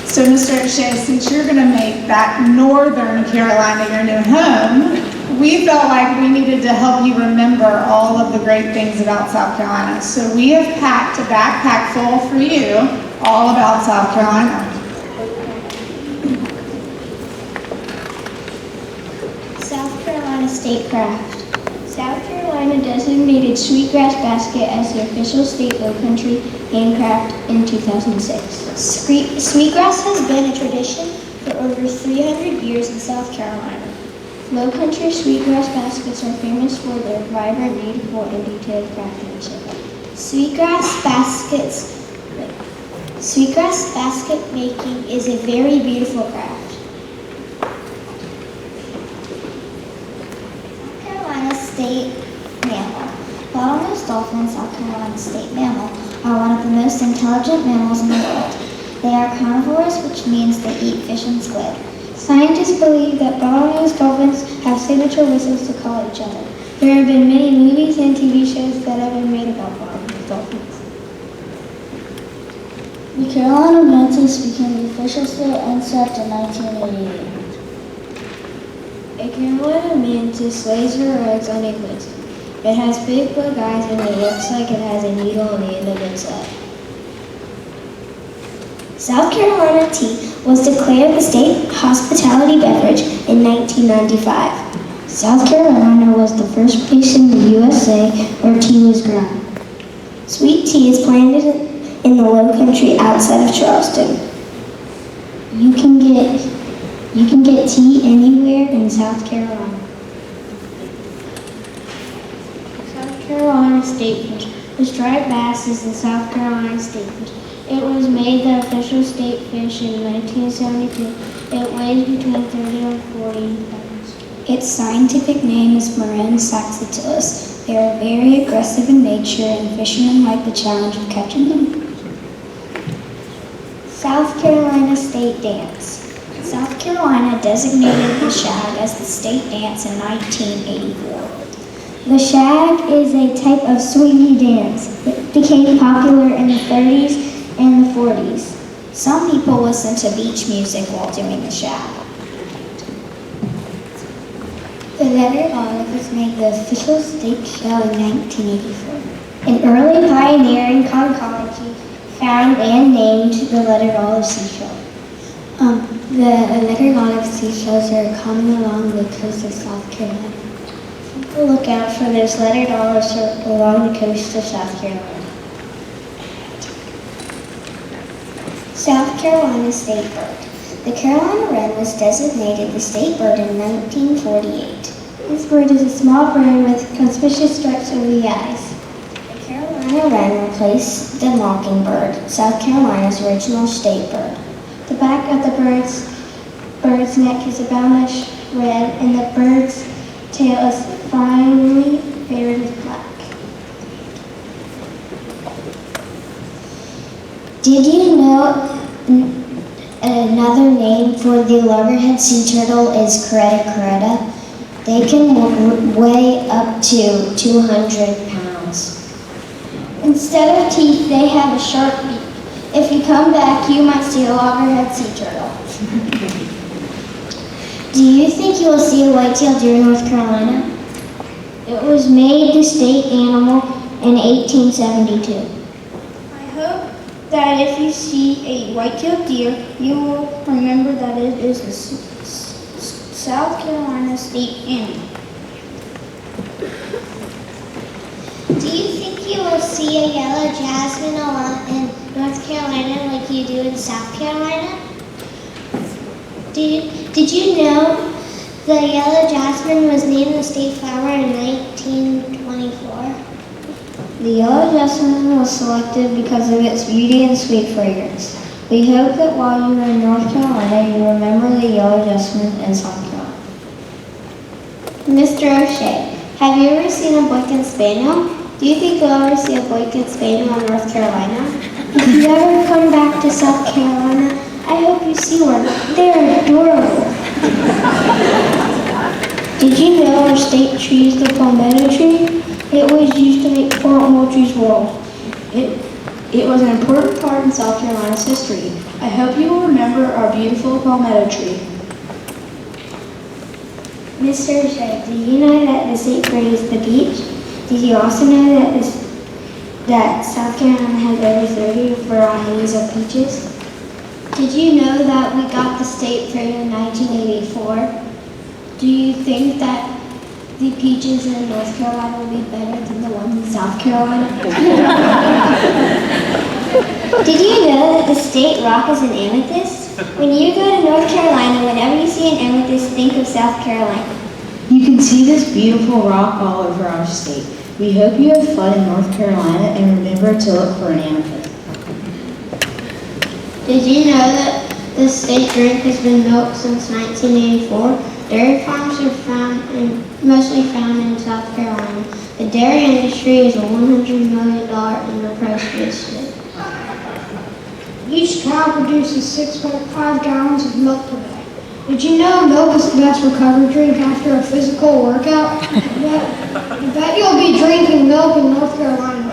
So, Mr. O'Shea, since you're going to make that Northern Carolina your new home, we felt like we needed to help you remember all of the great things about South Carolina. So we have packed a backpack full for you, all about South Carolina. South Carolina State Craft. South Carolina designated Sweetgrass Basket as the official state low country handcraft in 2006. Sweetgrass has been a tradition for over 300 years in South Carolina. Low country sweetgrass baskets are famous for their vibrant, beautiful, and detailed craftsmanship. Sweetgrass basket making is a very beautiful craft. State mammal. Bottlenose dolphins, South Carolina state mammal, are one of the most intelligent mammals in the world. They are carnivorous, which means they eat fish and squid. Scientists believe that bottlenose dolphins have signature whistles to call each other. There have been many movies and TV shows that have been made about bottlenose dolphins. The Carolina mantis became the official state insect in 1988. A Carolina mantis lays her eggs on a quicksand. It has big bug eyes and it looks like it has a needle on the end of its head. South Carolina tea was declared the state hospitality beverage in 1995. South Carolina was the first place in the USA where tea was grown. Sweet tea is planted in the low country outside of Charleston. You can get tea anywhere in South Carolina. South Carolina state fish. The striped bass is the South Carolina state fish. It was made the official state fish in 1972. It weighs between 30 and 40 pounds. Its scientific name is Marin saxatilis. They are very aggressive in nature and fishermen like the challenge of catching them. South Carolina state dance. South Carolina designated the shag as the state dance in 1984. The shag is a type of swingy dance. It became popular in the 30s and the 40s. Some people listen to beach music while doing the shag. The letter olive was made the official state shell in 1984. An early pioneer in conchology found and named the letter olive seashell. The letter olive seashells are common along the coast of South Carolina. People look out for those lettered olives along the coast of South Carolina. South Carolina state bird. The Carolina wren was designated the state bird in 1948. This bird is a small bird with conspicuous stripes over the eyes. The Carolina wren replaced the mockingbird, South Carolina's original state bird. The back of the bird's neck is a brownish red, and the bird's tail is finely barred with black. Did you know another name for the loggerhead sea turtle is Caretta caretta? They can weigh up to 200 pounds. Instead of teeth, they have a sharp beak. If you come back, you might see a loggerhead sea turtle. Do you think you will see a white-tailed deer in North Carolina? It was made the state animal in 1872. I hope that if you see a white-tailed deer, you will remember that it is the South Carolina state animal. Do you think you will see a yellow jasmine a lot in North Carolina like you do in South Carolina? Did you know the yellow jasmine was named the state flower in 1924? The yellow jasmine was selected because of its beauty and sweet fragrance. We hope that while you are in North Carolina, you remember the yellow jasmine in South Carolina. Mr. O'Shea, have you ever seen a Boykin Spaniel? Do you think you'll ever see a Boykin Spaniel in North Carolina? If you ever come back to South Carolina, I hope you see one. They're adorable. Did you know our state tree is the palmetto tree? It was used to make Fort Moultrie's wall. It was an important part in South Carolina's history. I hope you will remember our beautiful palmetto tree. Mr. Shea, did you know that the state bird is the peach? Did you also know that South Carolina has over 30 varieties of peaches? Did you know that we got the state fruit in 1984? Do you think that the peaches in North Carolina will be better than the ones in South Carolina? Did you know that the state rock is an amethyst? When you go to North Carolina, whenever you see an amethyst, think of South Carolina. You can see this beautiful rock all over our state. We hope you have fun in North Carolina and remember to look for an amethyst. Did you know that the state drink has been milk since 1984? Dairy farms are mostly found in South Carolina. The dairy industry is a $100 million enterprise for the state. Each cow produces 6.5 gallons of milk per day. Did you know milk is the best recovery drink after a physical workout? I bet you'll be drinking milk in North Carolina.